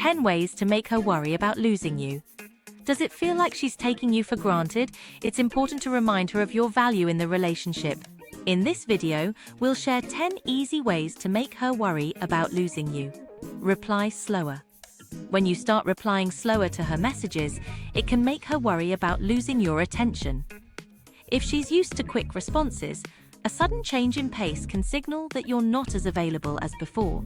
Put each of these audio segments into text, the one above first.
10 ways to make her worry about losing you. Does it feel like she's taking you for granted? It's important to remind her of your value in the relationship. In this video, we'll share 10 easy ways to make her worry about losing you. Reply slower. When you start replying slower to her messages, it can make her worry about losing your attention. If she's used to quick responses, a sudden change in pace can signal that you're not as available as before.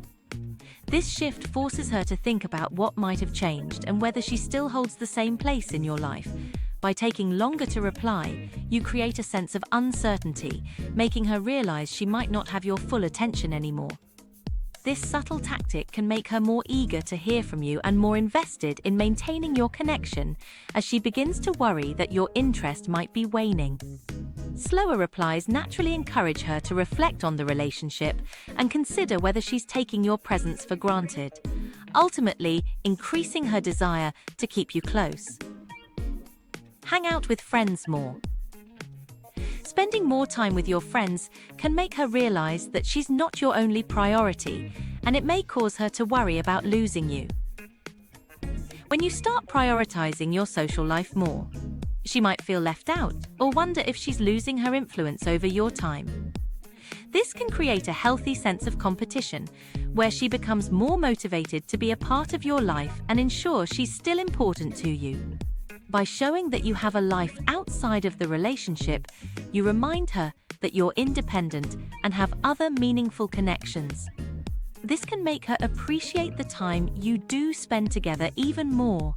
This shift forces her to think about what might have changed and whether she still holds the same place in your life. By taking longer to reply, you create a sense of uncertainty, making her realize she might not have your full attention anymore. This subtle tactic can make her more eager to hear from you and more invested in maintaining your connection, as she begins to worry that your interest might be waning. Slower replies naturally encourage her to reflect on the relationship and consider whether she's taking your presence for granted, ultimately increasing her desire to keep you close. Hang out with friends more. Spending more time with your friends can make her realize that she's not your only priority, and it may cause her to worry about losing you. When you start prioritizing your social life more, she might feel left out or wonder if she's losing her influence over your time. This can create a healthy sense of competition, where she becomes more motivated to be a part of your life and ensure she's still important to you. By showing that you have a life outside of the relationship, you remind her that you're independent and have other meaningful connections. This can make her appreciate the time you do spend together even more.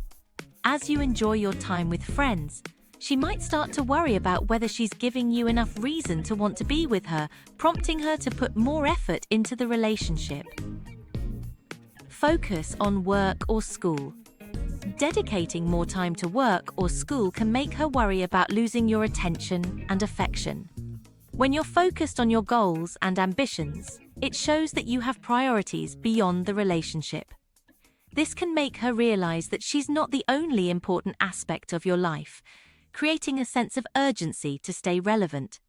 As you enjoy your time with friends, she might start to worry about whether she's giving you enough reason to want to be with her, prompting her to put more effort into the relationship. Focus on work or school. Dedicating more time to work or school can make her worry about losing your attention and affection. When you're focused on your goals and ambitions, it shows that you have priorities beyond the relationship. This can make her realize that she's not the only important aspect of your life, creating a sense of urgency to stay relevant.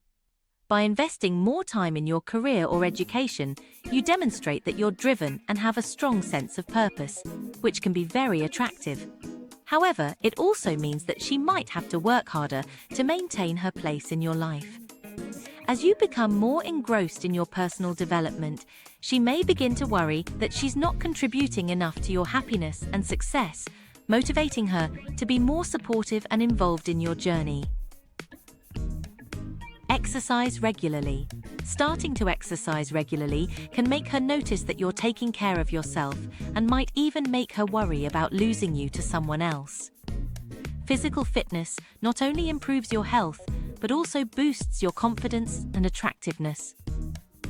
By investing more time in your career or education, you demonstrate that you're driven and have a strong sense of purpose, which can be very attractive. However, it also means that she might have to work harder to maintain her place in your life. As you become more engrossed in your personal development, she may begin to worry that she's not contributing enough to your happiness and success, motivating her to be more supportive and involved in your journey. Exercise regularly. Starting to exercise regularly can make her notice that you're taking care of yourself and might even make her worry about losing you to someone else. Physical fitness not only improves your health, but also boosts your confidence and attractiveness.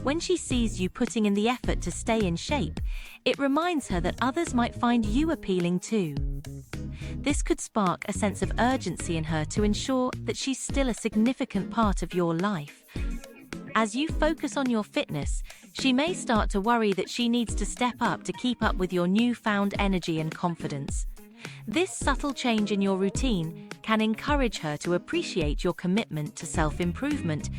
When she sees you putting in the effort to stay in shape, it reminds her that others might find you appealing too. This could spark a sense of urgency in her to ensure that she's still a significant part of your life. As you focus on your fitness, she may start to worry that she needs to step up to keep up with your newfound energy and confidence. This subtle change in your routine can encourage her to appreciate your commitment to self-improvement,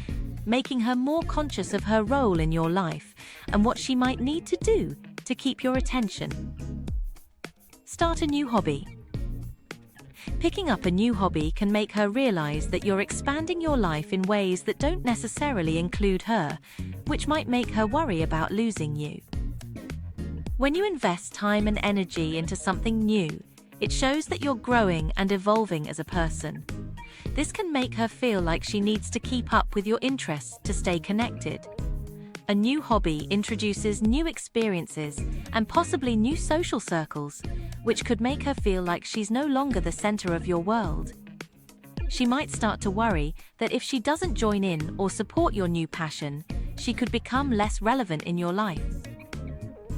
making her more conscious of her role in your life and what she might need to do to keep your attention. Start a new hobby. Picking up a new hobby can make her realize that you're expanding your life in ways that don't necessarily include her, which might make her worry about losing you. When you invest time and energy into something new, it shows that you're growing and evolving as a person. This can make her feel like she needs to keep up with your interests to stay connected. A new hobby introduces new experiences and possibly new social circles, which could make her feel like she's no longer the center of your world. She might start to worry that if she doesn't join in or support your new passion, she could become less relevant in your life.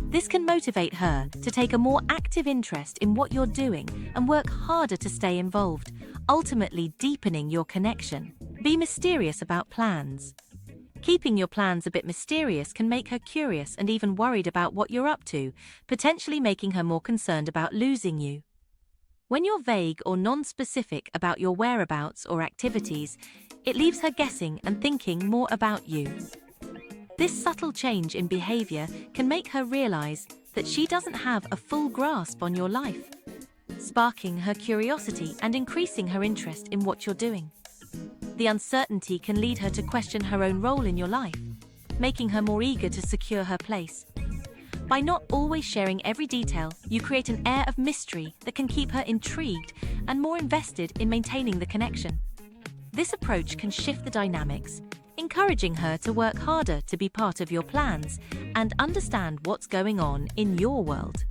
This can motivate her to take a more active interest in what you're doing and work harder to stay involved, ultimately deepening your connection. Be mysterious about plans. Keeping your plans a bit mysterious can make her curious and even worried about what you're up to, potentially making her more concerned about losing you. When you're vague or non-specific about your whereabouts or activities, it leaves her guessing and thinking more about you. This subtle change in behavior can make her realize that she doesn't have a full grasp on your life, sparking her curiosity and increasing her interest in what you're doing. The uncertainty can lead her to question her own role in your life, making her more eager to secure her place. By not always sharing every detail, you create an air of mystery that can keep her intrigued and more invested in maintaining the connection. This approach can shift the dynamics, encouraging her to work harder to be part of your plans and understand what's going on in your world.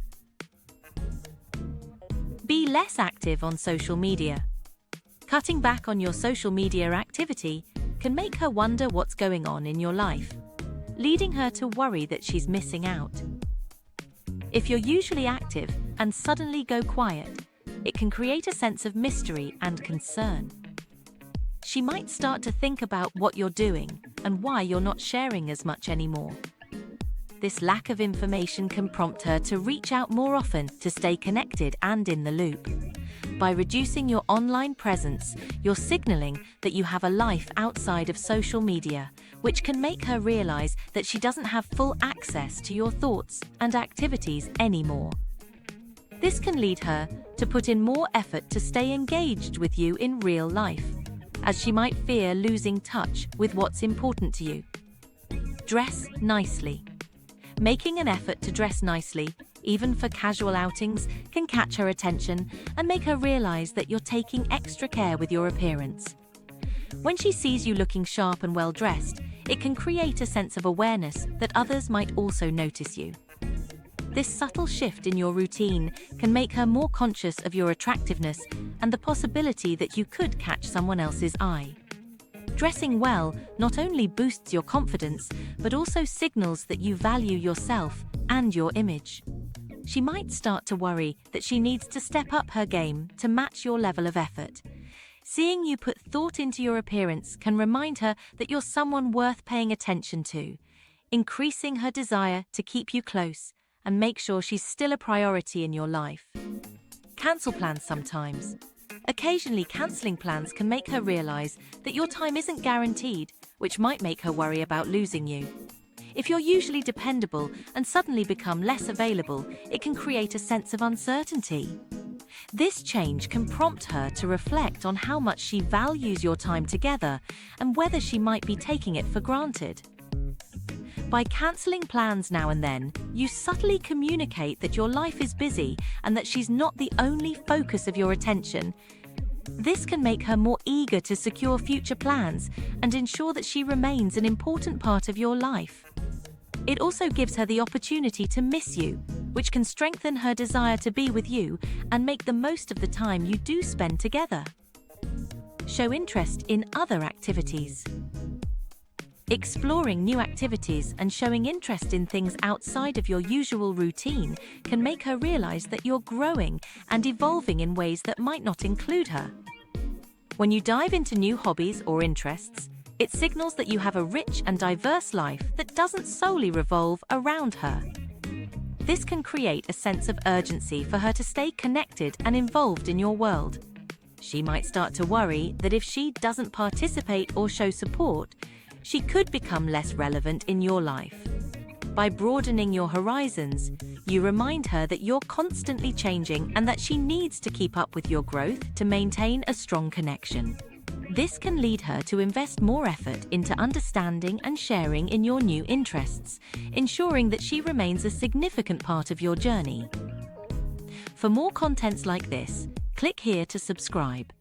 Be less active on social media. Cutting back on your social media activity can make her wonder what's going on in your life, leading her to worry that she's missing out. If you're usually active and suddenly go quiet, it can create a sense of mystery and concern. She might start to think about what you're doing and why you're not sharing as much anymore. This lack of information can prompt her to reach out more often to stay connected and in the loop. By reducing your online presence, you're signaling that you have a life outside of social media, which can make her realize that she doesn't have full access to your thoughts and activities anymore. This can lead her to put in more effort to stay engaged with you in real life, as she might fear losing touch with what's important to you. Dress nicely. Making an effort to dress nicely, even for casual outings, can catch her attention and make her realize that you're taking extra care with your appearance. When she sees you looking sharp and well-dressed, it can create a sense of awareness that others might also notice you. This subtle shift in your routine can make her more conscious of your attractiveness and the possibility that you could catch someone else's eye. Dressing well not only boosts your confidence, but also signals that you value yourself and your image. She might start to worry that she needs to step up her game to match your level of effort. Seeing you put thought into your appearance can remind her that you're someone worth paying attention to, increasing her desire to keep you close and make sure she's still a priority in your life. Cancel plans sometimes. Occasionally, cancelling plans can make her realize that your time isn't guaranteed, which might make her worry about losing you. If you're usually dependable and suddenly become less available, it can create a sense of uncertainty. This change can prompt her to reflect on how much she values your time together and whether she might be taking it for granted. By cancelling plans now and then, you subtly communicate that your life is busy and that she's not the only focus of your attention. This can make her more eager to secure future plans and ensure that she remains an important part of your life. It also gives her the opportunity to miss you, which can strengthen her desire to be with you and make the most of the time you do spend together. Show interest in other activities. Exploring new activities and showing interest in things outside of your usual routine can make her realize that you're growing and evolving in ways that might not include her. When you dive into new hobbies or interests, it signals that you have a rich and diverse life that doesn't solely revolve around her. This can create a sense of urgency for her to stay connected and involved in your world. She might start to worry that if she doesn't participate or show support, she could become less relevant in your life. By broadening your horizons, you remind her that you're constantly changing and that she needs to keep up with your growth to maintain a strong connection. This can lead her to invest more effort into understanding and sharing in your new interests, ensuring that she remains a significant part of your journey. For more contents like this, click here to subscribe.